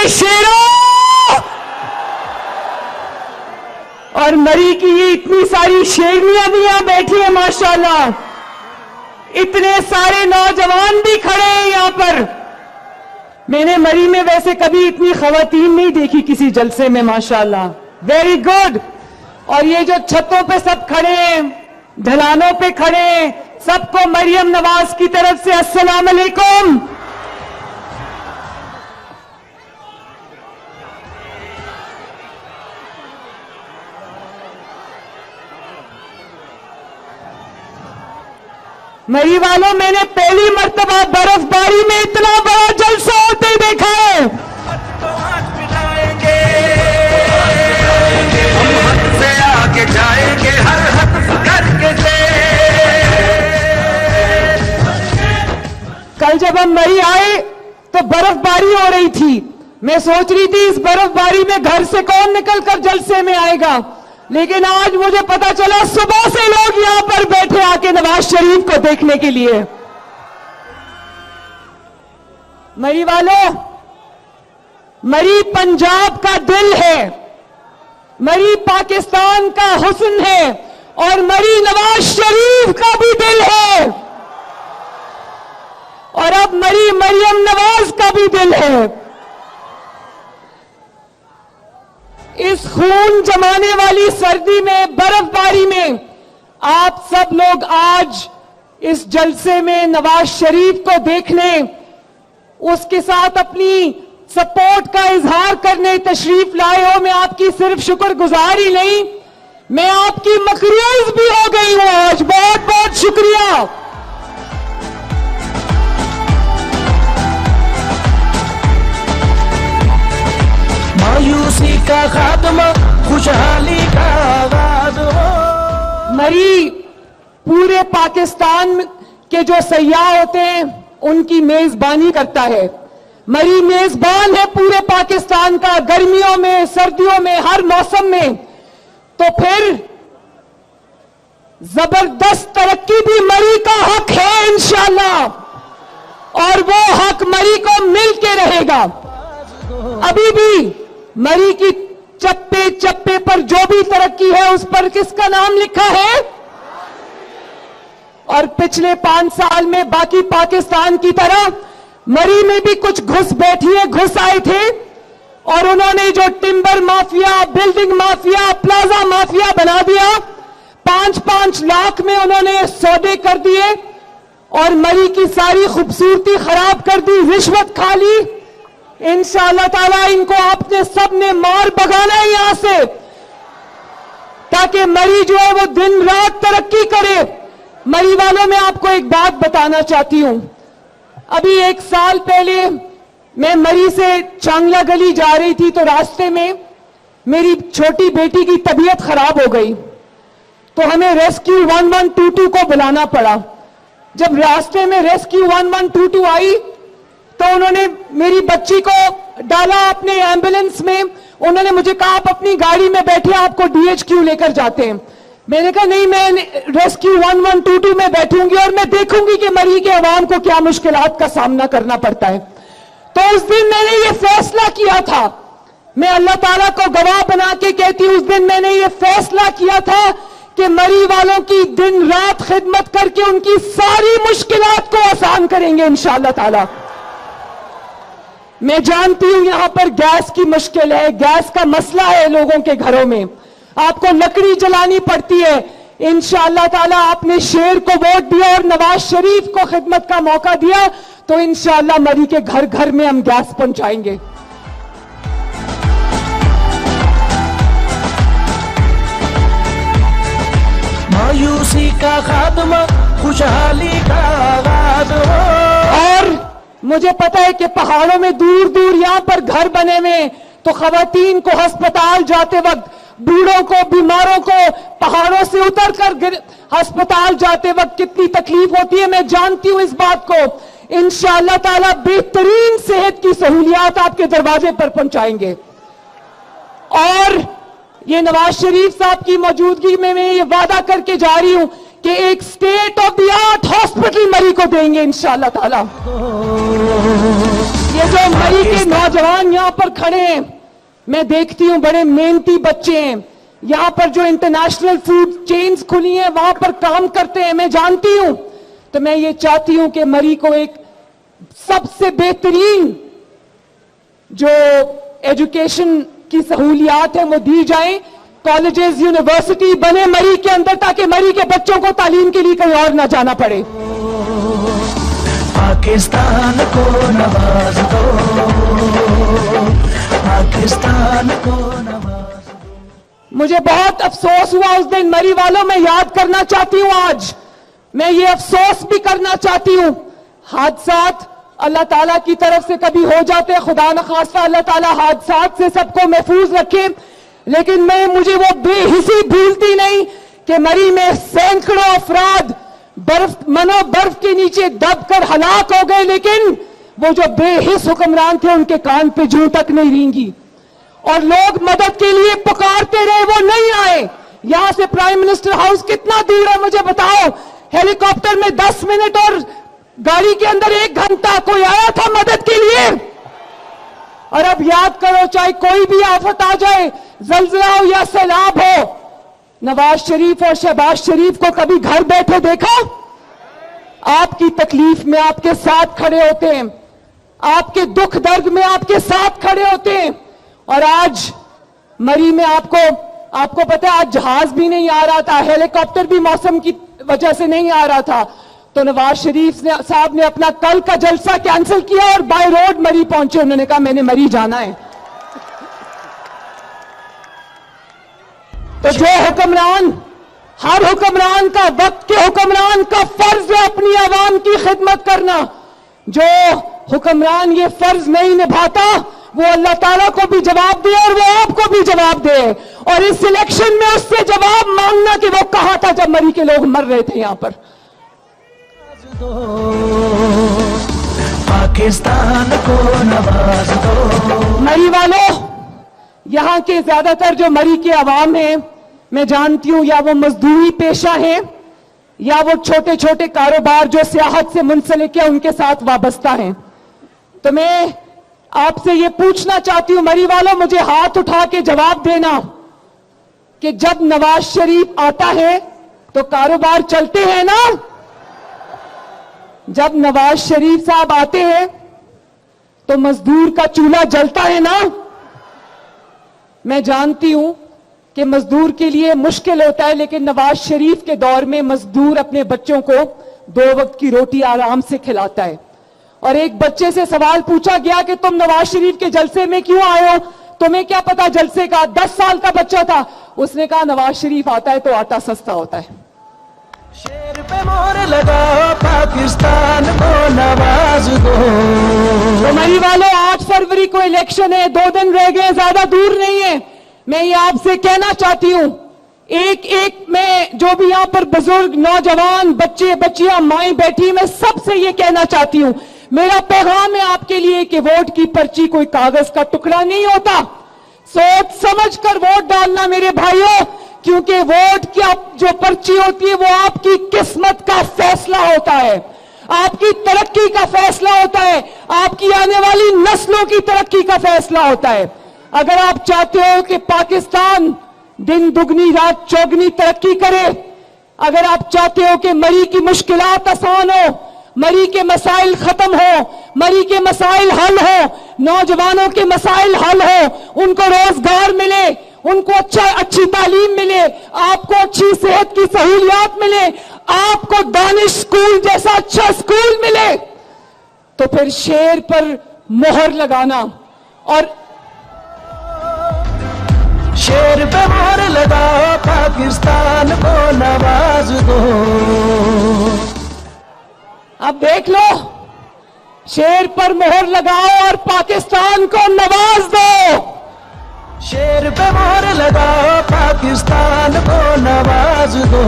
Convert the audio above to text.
मेरे शेरों, और मरी की ये इतनी सारी शेरनियां भी यहां बैठी है माशाल्लाह, इतने सारे नौजवान भी खड़े हैं यहां पर। मैंने मरी में वैसे कभी इतनी खवातीन नहीं देखी किसी जलसे में माशाल्लाह, वेरी गुड। और ये जो छतों पे सब खड़े हैं, ढलानों पे खड़े हैं, सबको मरियम नवाज की तरफ से अस्सलाम अलैकुम। मरी वालों, मैंने पहली मर्तबा बर्फबारी में इतना बड़ा जलसा होते ही देखा है। हम हद से आगे जाएंगे, हर हद करके से। कल जब हम मरी आए तो बर्फबारी हो रही थी। मैं सोच रही थी इस बर्फबारी में घर से कौन निकलकर जलसे में आएगा, लेकिन आज मुझे पता चला सुबह से लोग यहां पर बैठे आके नवाज शरीफ को देखने के लिए। मरी वालों, मरी पंजाब का दिल है, मरी पाकिस्तान का हुस्न है, और मरी नवाज शरीफ का भी दिल है, और अब मरी मरियम नवाज का भी दिल है। इस खून जमाने वाली सर्दी में, बर्फबारी में, आप सब लोग आज इस जलसे में नवाज शरीफ को देखने, उसके साथ अपनी सपोर्ट का इजहार करने तशरीफ लाए हो। मैं आपकी सिर्फ शुक्रगुजार ही नहीं, मैं आपकी मकरूज भी हो गई हूं आज। बहुत बहुत शुक्रिया। मायूसी का खात्मा, खुशहाली का आगाज हो। मरी पूरे पाकिस्तान के जो सयाह होते हैं उनकी मेजबानी करता है। मरी मेजबान है पूरे पाकिस्तान का, गर्मियों में, सर्दियों में, हर मौसम में। तो फिर जबरदस्त तरक्की भी मरी का हक है इंशाअल्लाह, और वो हक मरी को मिल के रहेगा। अभी भी मरी की चप्पे चप्पे पर जो भी तरक्की है उस पर किसका नाम लिखा है? और पिछले 5 साल में बाकी पाकिस्तान की तरह मरी में भी कुछ घुस आए थे, और उन्होंने जो timber mafia, building mafia, plaza mafia बना दिया, 5-5 लाख में उन्होंने सौदे कर दिए और मरी की सारी खूबसूरती खराब कर दी, रिश्वत खा ली। इंशाअल्लाह ताला इनको आपने सबने मार भगाना है यहां से, ताकि मरी जो है वो दिन रात तरक्की करे। मरी वालों, मैं आपको एक बात बताना चाहती हूं। अभी 1 साल पहले मैं मरी से चांगला गली जा रही थी, तो रास्ते में मेरी छोटी बेटी की तबीयत खराब हो गई, तो हमें रेस्क्यू 1122 को बुलाना पड़ा। जब रास्ते में रेस्क्यू 1122 आई तो उन्होंने मेरी बच्ची को डाला अपने एम्बुलेंस में। उन्होंने मुझे कहा आप अपनी गाड़ी में बैठे, आपको DHQ लेकर जाते हैं। मैंने कहा नहीं, मैं रेस्क्यू 1122 में बैठूंगी और मैं देखूंगी कि मरी के अवाम को क्या मुश्किलात का सामना करना पड़ता है। तो उस दिन मैंने ये फैसला किया था, मैं अल्लाह ताला को गवाह बना के कहती हूं, उस दिन मैंने ये फैसला किया था कि मरी वालों की दिन रात खिदमत करके उनकी सारी मुश्किलात को आसान करेंगे इंशाअल्लाह ताला। मैं जानती हूं यहां पर गैस की मुश्किल है, गैस का मसला है लोगों के घरों में, आपको लकड़ी जलानी पड़ती है। इंशाअल्लाह ताला आपने शेर को वोट दिया और नवाज शरीफ को खिदमत का मौका दिया, तो इंशाअल्लाह मरी के घर घर में हम गैस पहुंचाएंगे। मायूसी का खात्मा, खुशहाली का आगाज हो। और मुझे पता है कि पहाड़ों में दूर दूर यहां पर घर बने हुए, तो खवातीन को अस्पताल जाते वक्त, बूढ़ों को, बीमारों को पहाड़ों से उतरकर अस्पताल जाते वक्त कितनी तकलीफ होती है, मैं जानती हूं इस बात को। इंशाअल्लाह ताला बेहतरीन सेहत की सहूलियात आपके दरवाजे पर पहुंचाएंगे। और ये नवाज शरीफ साहब की मौजूदगी में मैं ये वादा करके जा रही हूं कि एक state of the art hospital मरी को देंगे इंशाअल्लाह ताला। ये जो मरी के नौजवान यहाँ पर खड़े हैं, मैं देखती हूँ बड़े मेहनती बच्चे हैं, यहाँ पर जो इंटरनेशनल फूड चेन्स खुली हैं वहां पर काम करते हैं, मैं जानती हूँ। तो मैं ये चाहती हूँ कि मरी को एक सबसे बेहतरीन जो एजुकेशन की सहूलियात है वो दी जाए, कॉलेजेस यूनिवर्सिटी बने मरी के अंदर, ताकि मरी के बच्चों को तालीम के लिए कहीं और ना जाना पड़े। पाकिस्तान को नवाज दो, पाकिस्तान को नवाज दो। मुझे बहुत अफसोस हुआ उस दिन मरी वालों, मैं याद करना चाहती हूँ आज, मैं ये अफसोस भी करना चाहती हूँ। हादसात अल्लाह ताला की तरफ से कभी हो जाते हैं, खुदा न खास्ता अल्लाह ताला हादसात से सबको महफूज रखे, लेकिन मुझे वो बेहिसी भूलती नहीं कि मरी में सैकड़ों अफराद बर्फ के नीचे दबकर हलाक हो गए, लेकिन वो जो बेहिस हुक्मरान थे उनके कान पे जूं तक नहीं रेंगी, और लोग मदद के लिए पुकारते रहे, वो नहीं आए। यहां से प्राइम मिनिस्टर हाउस कितना दूर है मुझे बताओ? हेलीकॉप्टर में 10 मिनट और गाड़ी के अंदर 1 घंटा, कोई आया था मदद के लिए? और अब याद करो, चाहे कोई भी आफत आ जाए, जलजला हो या सैलाब हो, नवाज शरीफ और शहबाज शरीफ को कभी घर बैठे देखा? आपकी तकलीफ में आपके साथ खड़े होते हैं, आपके दुख दर्द में आपके साथ खड़े होते हैं। और आज मरी में आपको पता है, आज जहाज भी नहीं आ रहा था, हेलीकॉप्टर भी मौसम की वजह से नहीं आ रहा था, तो नवाज शरीफ साहब ने अपना कल का जलसा कैंसिल किया और बाय रोड मरी पहुंचे। उन्होंने कहा मैंने मरी जाना है। तो जो हुक्मरान, हर हुक्मरान का, वक्त के हुक्मरान का फर्ज है अपनी आवाम की खिदमत करना। जो हुक्मरान ये फर्ज नहीं निभाता वो अल्लाह ताला को भी जवाब दे और वो आपको भी जवाब दे, और इस इलेक्शन में उससे जवाब मांगना कि वो कहां था जब मरी के लोग मर रहे थे यहां पर। पाकिस्तान को नवाज दो। मरी वालों, यहां के ज्यादातर जो मरी के आवाम हैं, मैं जानती हूं या वो मजदूरी पेशा है या वो छोटे छोटे कारोबार जो सियाहत से मुंसलिक है उनके साथ वाबस्ता हैं। तो मैं आपसे ये पूछना चाहती हूं मरी वालों, मुझे हाथ उठा के जवाब देना कि जब नवाज शरीफ आता है तो कारोबार चलते हैं ना? जब नवाज शरीफ साहब आते हैं तो मजदूर का चूल्हा जलता है ना? मैं जानती हूं कि मजदूर के लिए मुश्किल होता है, लेकिन नवाज शरीफ के दौर में मजदूर अपने बच्चों को 2 वक्त की रोटी आराम से खिलाता है। और एक बच्चे से सवाल पूछा गया कि तुम नवाज शरीफ के जलसे में क्यों आए हो, तुम्हें क्या पता जलसे का? 10 साल का बच्चा था, उसने कहा नवाज शरीफ आता है तो आटा सस्ता होता है। शेर पे मोहर लगाओ, पाकिस्तान को नवाज दो। तो मरी वालों, 8 फरवरी को इलेक्शन है, 2 दिन रह गए, ज्यादा दूर नहीं है। मैं ये आपसे कहना चाहती हूं, एक में जो भी यहां पर बुजुर्ग, नौजवान, बच्चे, बच्चियां, माएं बैठी, मैं सबसे ये कहना चाहती हूं, मेरा पैगाम है आपके लिए कि वोट की पर्ची कोई कागज का टुकड़ा नहीं होता। सोच समझ कर वोट डालना मेरे भाइयों, क्योंकि वोट की जो पर्ची होती है वो आपकी किस्मत का फैसला होता है, आपकी तरक्की का फैसला होता है, आपकी आने वाली नस्लों की तरक्की का फैसला होता है। अगर आप चाहते हो कि पाकिस्तान दिन दुगनी रात चौगनी तरक्की करे, अगर आप चाहते हो कि मरी की मुश्किलात आसान हो, मरी के मसाइल खत्म हो, मरी के मसाइल हल हो, नौजवानों के मसाइल हल हो, उनको रोजगार मिले, उनको अच्छी तालीम मिले, आपको अच्छी सेहत की सहूलियात मिले, आपको दानिश स्कूल जैसा अच्छा स्कूल मिले, तो फिर शेर पर मोहर लगाना और शेर पे मोहर लगाओ, पाकिस्तान को नवाज दो। अब देख लो, शेर पर मोहर लगाओ और पाकिस्तान को नवाज दो। शेर पे मोहर लगाओ, पाकिस्तान को नवाज दो।